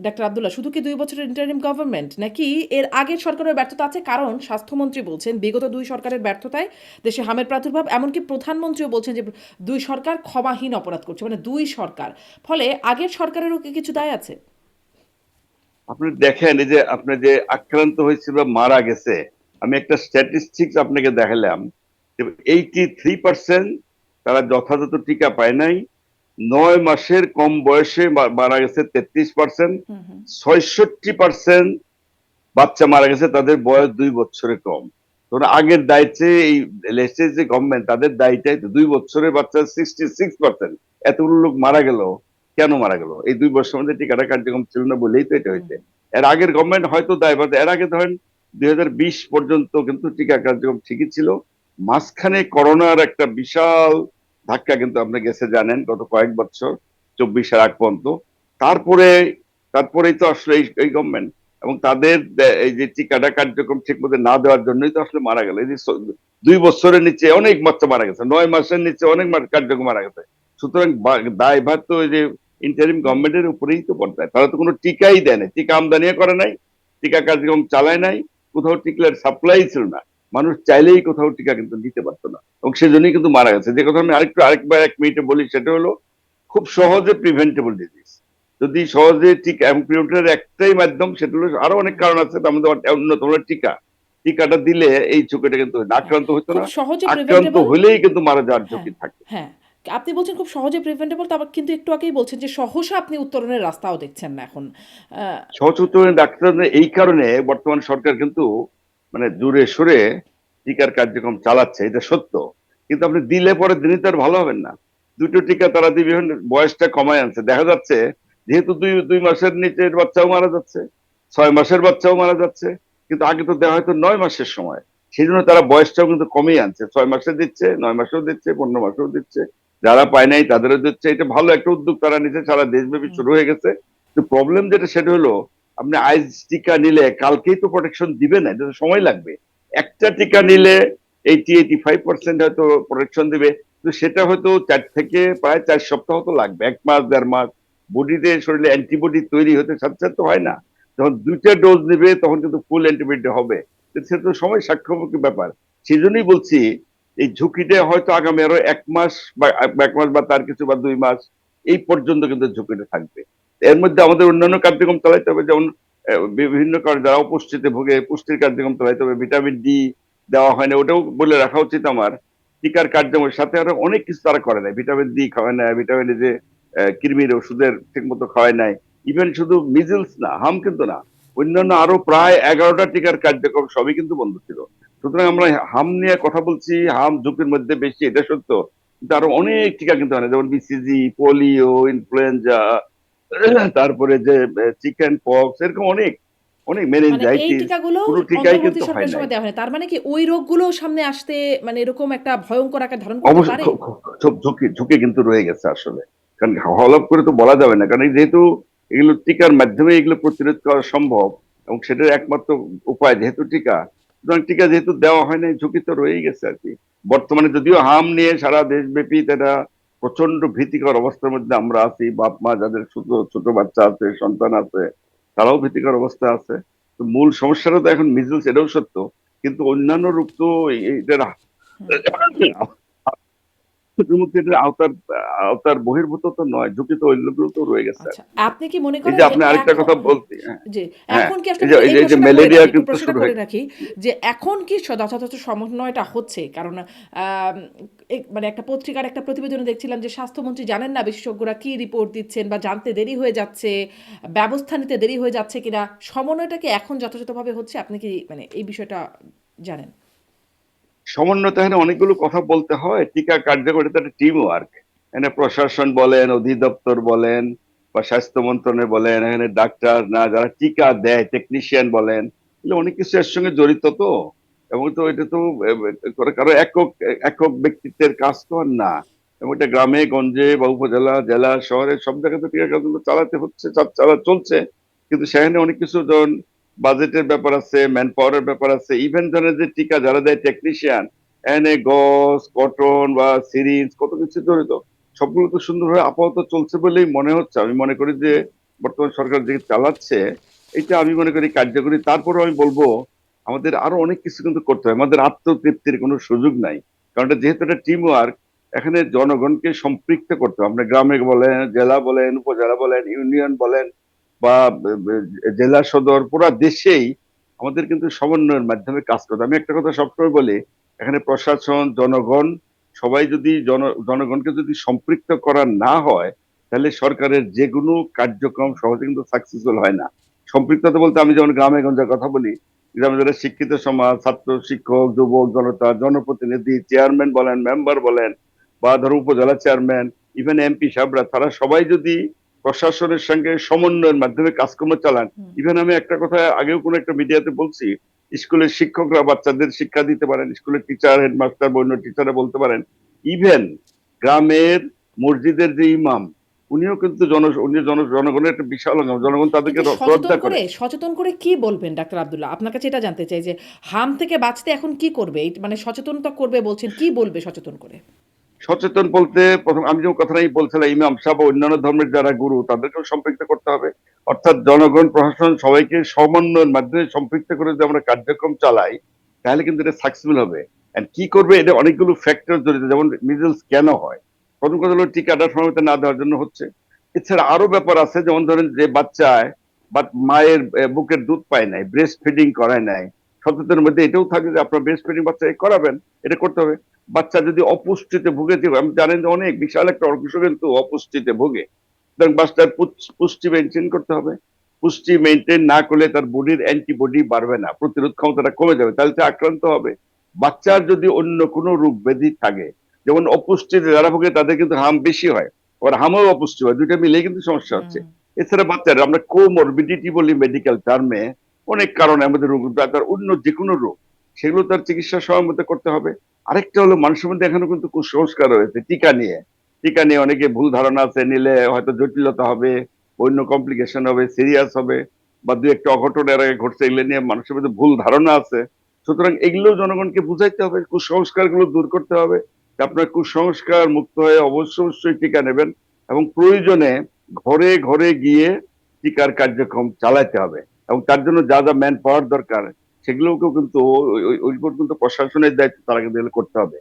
Doctor Abdullah, শুধু কি ২ বছরের ইন্টারিম গভর্নমেন্ট, নাকি এর আগের সরকারের ব্যর্থতা আছে? কারণ স্বাস্থ্যমন্ত্রী বলছেন বিগত ২ সরকারের ব্যর্থতায় দেশে হামের প্রাদুর্ভাব, এমনকি প্রধানমন্ত্রীও বলছেন যে ২ সরকার ক্ষমাহীন অপরাধ করছে, মানে ২ সরকার। ফলে আগের সরকারেরও কি কিছু দায় আছে? আপনি দেখেন, এই যে আপনি যে আক্রান্ত হয়েছিল বা মারা গেছে, আমি একটা স্ট্যাটিস্টিক্স আপনাকে দেখালাম। 83% তারা যথাযথ টিকা পায় নাই। 9 মাসের কম বয়সে মারা গেছে 33%। হুম, হুম। 66% বাচ্চা মারা গেছে তাদের বয়স 2 বছরের কম। তোমরা আগের দায়িত্বে এই লেটেস্ট যে গভর্নমেন্ট, তাদের দায়িত্বে 2 বছরের বাচ্চা 66%। এতগুলো লোক মারা গেল, কেন মারা গেল? এই 2 বছর মধ্যে টিকাটা কার্যক্রম ছিল না বলেই তো এটা হুম, হয়েছে। হুম। এর আগের গভর্নমেন্ট হয়তো দায়বদ্ধ, এর আগে ধরেন 2020 পর্যন্ত কিন্তু টিকা কার্যক্রম ঠিকই ছিল। মাঝখানে করোনার একটা বিশাল ধাক্কা কিন্তু আপনি গেছে জানেন, গত কয়েক বছর, 24-এর আগ পর্যন্ত। তারপরে তারপরেই তো আসলে এই গভর্নমেন্ট, এবং তাদের এই যে টিকাটা কার্যক্রম ঠিক মতো না দেওয়ার জন্যই তো আসলে মারা গেল। এই যে 2 বছরের নিচে অনেক বাচ্চা মারা গেছে, 9 মাসের নিচে অনেক কার্যক্রম মারা গেছে। সুতরাং দায়ভার তো ওই যে ইন্টারিম গভর্নমেন্টের উপরেই তো পড়তায়। তারা তো কোনো টিকাই দেয় না, টিকা আমদানিও করে নাই, টিকা কার্যক্রম চালায় নাই, কোথাও টিকার সাপ্লাই ছিল না। মানুষ চাইলেই কোথাও টিকা কিন্তু নিতে পারতো না, এবং সেজন্যই কিন্তু মারা গেছে। যে কথা আমি আরেকবার 1 মিনিটে বলি, সেটা হলো খুব সহজে প্রিভেন্টেবল ডিজিজ। যদি সহজে টিকা, এবং প্রিভেন্টের একটাই মাধ্যম, সেটা হলো, আরো অনেক কারণ আছে, তার মধ্যে অন্যতম হলো টিকা। টিকাটা দিলে এই ঝুঁকিটা কিন্তু হ্যাঁ, আক্রান্ত হতো খুব না। সহজে আক্রান্ত প্রিভেন্টেবল। হলেই কিন্তু মারা যাওয়ার হ্যাঁ, ঝুঁকি থাকে। হ্যাঁ। আপনি বলছেন খুব সহজে প্রিভেন্টেবল, তারপর কিন্তু একটু আগেই বলছেন যে সহসা আপনি উত্তরণের রাস্তাও দেখছেন না এখন। আ সচেতন ডাক্তার এই কারণে বর্তমান সরকার কিন্তু মানে জোরে সোরে টিকার কার্যক্রম চালাচ্ছে, এটা সত্য। কিন্তু আপনি দিলে পরে দিনই তো আর ভালো হবেন না। দুটো টিকা তারা দিবে, বয়সটা কমায় আনছে, দেখা যাচ্ছে। যেহেতু দুই দুই মাসের নিচের বাচ্চাও মারা যাচ্ছে, 6 মাসের বাচ্চাও মারা যাচ্ছে। কিন্তু আগে তো দেওয়া হয়তো 9 মাসের সময়। সেই জন্য তারা বয়সটাও কিন্তু কমিয়ে আনছে, 6 মাসে দিচ্ছে, 9 মাসেও দিচ্ছে, 15 মাসেও দিচ্ছে। যারা পায় নাই তাদেরও দিচ্ছে। এটা ভালো একটা উদ্যোগ তারা নিচ্ছে, সারা দেশব্যাপী হুম, শুরু হয়ে গেছে। তো প্রবলেম যেটা, সেটা হলো আপনি আইজ টিকা নিলে কালকেই তো প্রোটেকশন দিবে না, এটা তো সময় লাগবে। একটা টিকা নিলে 85% হয়তো প্রোটেকশন দিবে, তো সেটা হয়তো 4 থেকে প্রায় 4 সপ্তাহ তো লাগবে, 1 মাস 1.5 মাস। বডিতে, শরীরে অ্যান্টিবডি তৈরি হতে সাথে সাথে তো হয় না। যখন 2টা ডোজ নিবে তখন কিন্তু ফুল অ্যান্টিবডি হবে। তো সেটা তো সময় সাপেক্ষ ব্যাপার। সেই জন্যই বলছি, এই ঝুঁকিটা হয়তো আগামী আরো 1 মাস, বা 1 মাস বা তার কিছু, বা 2 মাস, এই পর্যন্ত কিন্তু ঝুঁকিটা থাকবে। এর মধ্যে আমাদের অন্যান্য কার্যক্রম চালাইতে হবে, যেমন বিভিন্ন কারণে যারা অপুষ্টিতে ভোগে, পুষ্টির কার্যক্রম চালাইতে হবে। ভিটামিন ডি দেওয়া হয় না, ওটাও বলে রাখা উচিত আমার। টিকার কার্যক্রমের সাথে আরো অনেক কিছু তারা করে নাই, ভিটামিন ডি খাওয়ায় নাই, ভিটামিন ডি যে কৃমির ওষুধের ঠিক মতো খাওয়ায় নাই। ইভেন শুধু মিজলস না, হাম কিন্তু না, অন্যান্য আরো প্রায় 11টা টিকার কার্যক্রম সবই কিন্তু বন্ধ ছিল। সুতরাং আমরা হাম নিয়ে কথা বলছি, হাম ঝুঁকির মধ্যে বেশি, এটা সত্য। কিন্তু আরো অনেক টিকা কিন্তু হয় না, যেমন বিসিজি, পোলিও, ইনফ্লুয়েঞ্জা, তারপরে যে চিকেন পক্স, এরকম অনেক অনেক মানে এই মেনিনজাইটিস, টিকাগুলো কোনো টিকাই অন্তর্বর্তী কিন্তু হয় সরকারের নাই। সময় দেওয়া হয়নি। তার মানে কি ওই রোগগুলোও সামনে আসতে, মানে এরকম একটা ভয়ংকর আকার ধারণ করতে অবশ্য পারে? খুব ঝুঁকি ঝুঁকি কিন্তু রয়ে গেছে আসলে। কারণ হলপ করে তো বলা যাবে না, কারণ যেহেতু এগুলো টিকার মাধ্যমে এগুলো প্রতিরোধ করা সম্ভব, এবং সেটার একমাত্র উপায় যেহেতু টিকা, সুতরাং টিকা যেহেতু দেওয়া হয় নাই, ঝুঁকি তো রয়েই গেছে আর কি। বর্তমানে যদিও হাম নিয়ে সারা দেশব্যাপী এটা প্রচন্ড ভীতিকর অবস্থার মধ্যে আমরা আছি, বাপ মা যাদের ছোট ছোট বাচ্চা আছে, সন্তান আছে, তারাও ভীতিকর অবস্থা আছে। তো মূল সমস্যাটা তো এখন মিজলস, এটাও সত্য। কিন্তু অন্যান্য রোগ তো এটার হুম। এটার আওতার আওতার বহির্ভূত তো নয়, ঝুঁকি তো ওইগুলো তো রয়ে গেছে আর আচ্ছা, কি। আপনি কি মনে এই করেন যে যে আপনি আরেকটা এখন, কথা হ্যাঁ, বলছি, হ্যাঁ। জি, হ্যাঁ, এখন কি আসলে এই যে মানে এই এই যে এই যে প্রশ্নটা করে ম্যালেরিয়া রাখি, একটু কিন্তু প্রশ্নটা শুরু করে হয়ে রাখি যে এখন কি যথাযথ সমন্বয়টা হচ্ছে? কারণ আম মানে একটা পত্রিকার একটা প্রতিবেদনে দেখছিলাম যে স্বাস্থ্যমন্ত্রী জানেন না বিশেষজ্ঞরা কি রিপোর্ট দিচ্ছেন, বা জানতে দেরি হয়ে যাচ্ছে, ব্যবস্থা নিতে দেরি হয়ে যাচ্ছে কিনা। সমন্বয়টা কি এখন যথাযথভাবে হচ্ছে? আপনি কি মানে এই বিষয়টা জানেন? সমন্বয়। এখানে অনেকগুলো কথা বলতে হয়, টিকা কার্যকর, এটা একটা টিম ওয়ার্ক। এখানে প্রশাসন বলেন, অধিদপ্তর বলেন, বা স্বাস্থ্য মন্ত্রণালয় বলেন, এখানে ডাক্তার না যারা টিকা দেয়, টেকনিশিয়ান বলেন, এগুলো অনেক কিছু এর সঙ্গে জড়িত তো। এবং তো এটা তো কারো একক একক ব্যক্তিত্বের কাজ তো আর না। এবং এটা গ্রামে গঞ্জে বা উপজেলা, জেলা, শহরে সব জায়গায় তো টিকা কার্যক্রম চালাতে হচ্ছে, চলছে। কিন্তু সেখানে অনেক কিছু, যেমন বাজেটের ব্যাপার আছে, ম্যান পাওয়ারের ব্যাপার আছে, ইভেন ধরেন যে টিকা যারা দেয় টেকনিশিয়ান, এনে গজ, কটন বা সিরিঞ্জ, কত কিছু জড়িত। সবগুলো তো সুন্দরভাবে আপাতত চলছে বলেই মনে হচ্ছে। আমি মনে করি যে বর্তমান সরকার যে চালাচ্ছে, এটা আমি মনে করি কার্যকরী। তারপরেও আমি বলবো আমাদের আরো অনেক কিছু কিন্তু করতে হবে, আমাদের আত্মতৃপ্তির কোনো সুযোগ নাই, কারণ এটা যেহেতু একটা টিম ওয়ার্ক, এখানে জনগণকে সম্পৃক্ত করতে হবে। আপনি গ্রামে বলেন, জেলা বলেন, উপজেলা বলেন, ইউনিয়ন বলেন, বা জেলা সদর, পুরা দেশেই আমাদের কিন্তু সমন্বয়ের মাধ্যমে কাজ করতে হবে। আমি একটা কথা সবসময় বলি, এখানে প্রশাসন, জনগণ সবাই যদি জনগণকে যদি সম্পৃক্ত করা না হয়, তাহলে সরকারের যে কোনো কার্যক্রম সহজে কিন্তু সাকসেসফুল হয় না। সম্পৃক্ততা বলতে আমি যেমন গ্রামে গঞ্জের কথা বলি, গ্রামে যারা শিক্ষিত সমাজ, ছাত্র, শিক্ষক, যুবক, জনতা, জনপ্রতিনিধি, চেয়ারম্যান বলেন, মেম্বার বলেন, বা ধরো উপজেলা চেয়ারম্যান, ইভেন এমপি সাহেবরা, তারা সবাই যদি প্রশাসনের সঙ্গে সমন্বয়ের মাধ্যমে কাজকর্ম চালান। হুম। ইভেন আমি একটা কথা আগেও কোনো একটা মিডিয়াতে বলছি, স্কুলের শিক্ষকরা বাচ্চাদের শিক্ষা দিতে পারেন, স্কুলের টিচার, হেডমাস্টার, বন্য টিচাররা বলতে পারেন। ইভেন গ্রামের মসজিদের যে ইমাম, উনিও কিন্তু জনগণের একটা বিশাল অংশ, জনগণ তাদেরকে কিন্তু শ্রদ্ধা করে। সচেতন করে কি বলবেন ডাক্তার আব্দুল্লাহ? আপনার কাছে এটা জানতে চাই যে হাম থেকে বাঁচতে এখন কি করবে? এই মানে সচেতনতা করবে বলছেন, কি বলবে সচেতন করে? সচেতন বলতে প্রথম আমি যে কথাটাই বলছিলাম, ইমাম সাহেব বা অন্যান্য ধর্মের যারা গুরু, তাদেরকেও সম্পৃক্ত করতে হবে। অর্থাৎ জনগণ, প্রশাসন সবাইকে সমন্বয়ের মাধ্যমে সম্পৃক্ত করে যদি আমরা কার্যক্রম চালাই, তাহলে কিন্তু এটা সাকসেসফুল হবে। এন্ড কি করবে, এটা অনেকগুলো ফ্যাক্টর জড়িত। যেমন মিজেলস কেন হয়, প্রথম কথা হলো টিকাটা সময়মতো না দেওয়ার জন্য হচ্ছে। এছাড়া আরো ব্যাপার আছে, যেমন ধরেন যে বাচ্চায় বা মায়ের বুকের দুধ পায় নাই, ব্রেস্ট ফিডিং করায় নাই, সচেতনের মধ্যে এটাও থাকে যে আপনার ব্রেস্ট ফিডিং বাচ্চাকে করাবেন, এটা করতে হবে। বাচ্চা যদি অপুষ্টিতে ভুগে, যে আমি জানেন যে অনেক বিশাল একটা অংশ কিন্তু অপুষ্টিতে ভোগে, সুতরাং বাচ্চার পুষ্টি মেনটেন করতে হবে। পুষ্টি মেনটেন না করলে তার বডির অ্যান্টিবডি বাড়বে না, প্রতিরোধ ক্ষমতাটা কমে যাবে, তাহলে সে আক্রান্ত হবে। বাচ্চার যদি অন্য কোনো রোগ ব্যাধি থাকে, যেমন অপুষ্টিতে যারা ভোগে তাদের কিন্তু হাম বেশি হয়, ওর হামও অপুষ্টি হয়, দুইটা মিলে কিন্তু সমস্যা হচ্ছে। হুম। এছাড়া বাচ্চারা আমরা কোমরবিডিটি বলি মেডিকেল টার্মে, অনেক কারণে আমাদের রোগ, তার অন্য যে কোনো রোগ, সেগুলো তার চিকিৎসা সময় মতো করতে হবে। আরেকটা হলো মানুষের মধ্যে এখনো কিন্তু কুসংস্কার রয়েছে টিকা নিয়ে। টিকা নিয়ে অনেকে ভুল ধারণা আছে, নিলে হয়তো জটিলতা হবে, অন্য কমপ্লিকেশন হবে, সিরিয়াস হবে, বা দু একটা অঘটন এর আগে ঘটছে, এগুলো নিয়ে মানুষের মধ্যে ভুল ধারণা আছে। সুতরাং এগুলো জনগণকে বুঝাইতে হবে, কুসংস্কার গুলো দূর করতে হবে। আপনার কুসংস্কার মুক্ত হয়ে অবশ্যই টিকা নেবেন, এবং প্রয়োজনে ঘরে ঘরে গিয়ে টিকার কার্যক্রম চালাতে হবে। এবং তার জন্য যা যা ম্যান পাওয়ার দরকার, সেগুলোকেও কিন্তু ওইগুলো কিন্তু প্রশাসনের দায়িত্ব, তারা কিন্তু এগুলো করতে হবে।